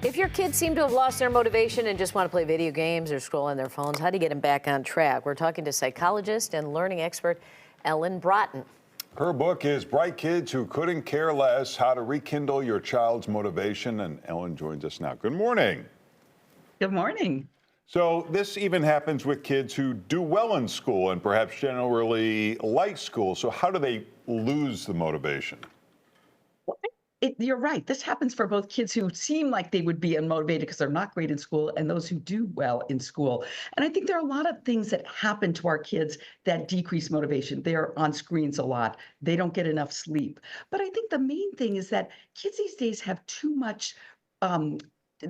If your kids seem to have lost their motivation and just want to play video games or scroll on their phones, how do you get them back on track? We're talking to psychologist and learning expert Ellen Broughton. Her book is Bright Kids Who Couldn't Care Less: How to Rekindle Your Child's Motivation. And Ellen joins us now. Good morning. Good morning. So this even happens with kids who do well in school and perhaps generally like school. So how do they lose the motivation? You're right. This happens for both kids who seem like they would be unmotivated because they're not great in school and those who do well in school. And I think there are a lot of things that happen to our kids that decrease motivation. They're on screens a lot. They don't get enough sleep. But I think the main thing is that kids these days have too much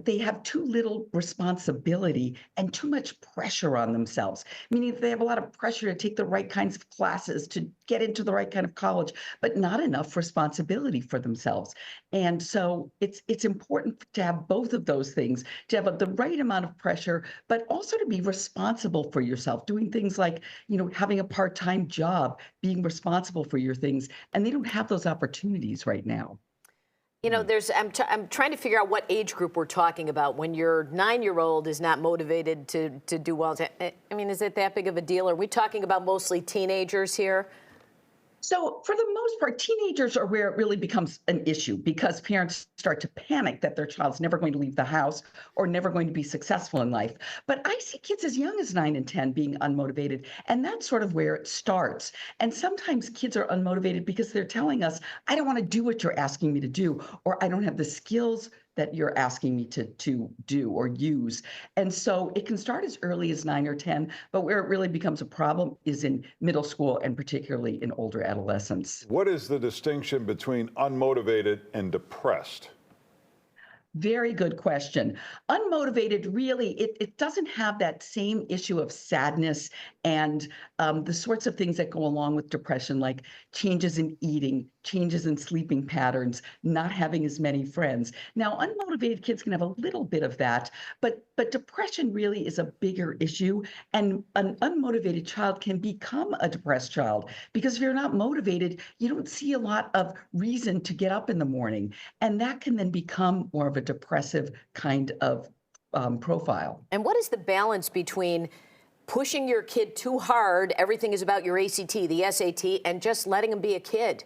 they have too little responsibility and too much pressure on themselves, meaning they have a lot of pressure to take the right kinds of classes, to get into the right kind of college, but not enough responsibility for themselves. And so it's important to have both of those things, to have the right amount of pressure, but also to be responsible for yourself, doing things like, having a part-time job, being responsible for your things. And they don't have those opportunities right now. I'm trying to figure out what age group we're talking about when your 9-year-old is not motivated to do well. I mean, is it that big of a deal? Are we talking about mostly teenagers here? So for the most part, teenagers are where it really becomes an issue because parents start to panic that their child's never going to leave the house or never going to be successful in life. But I see kids as young as 9 and 10 being unmotivated, and that's sort of where it starts. And sometimes kids are unmotivated because they're telling us, I don't want to do what you're asking me to do, or I don't have the skills that you're asking me to do or use. And so it can start as early as 9 or 10, but where it really becomes a problem is in middle school and particularly in older adolescents. What is the distinction between unmotivated and depressed? Very good question. Unmotivated, really, it doesn't have that same issue of sadness and the sorts of things that go along with depression, like changes in eating, changes in sleeping patterns, not having as many friends. Now, unmotivated kids can have a little bit of that, but depression really is a bigger issue. And an unmotivated child can become a depressed child because if you're not motivated, you don't see a lot of reason to get up in the morning. And that can then become more of a depressive kind of profile. And what is the balance between pushing your kid too hard, everything is about your ACT, the SAT, and just letting them be a kid?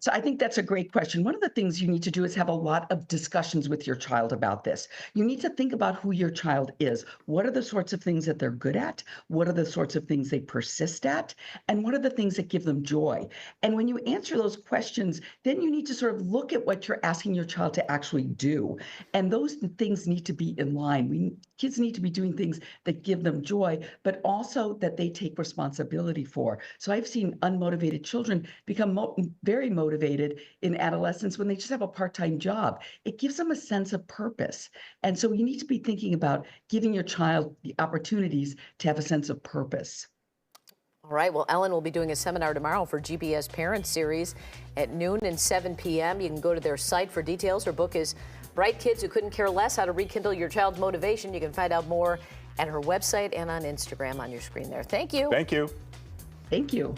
So I think that's a great question. One of the things you need to do is have a lot of discussions with your child about this. You need to think about who your child is. What are the sorts of things that they're good at? What are the sorts of things they persist at? And what are the things that give them joy? And when you answer those questions, then you need to sort of look at what you're asking your child to actually do. And those things need to be in line. Kids need to be doing things that give them joy, but also that they take responsibility for. So I've seen unmotivated children become very motivated in adolescence when they just have a part-time job. It gives them a sense of purpose. And so you need to be thinking about giving your child the opportunities to have a sense of purpose. All right. Well, Ellen will be doing a seminar tomorrow for GBS Parents Series at noon and 7 p.m. You can go to their site for details. Her book is Bright Kids Who Couldn't Care Less: How to Rekindle Your Child's Motivation. You can find out more at her website and on Instagram on your screen there. Thank you. Thank you. Thank you.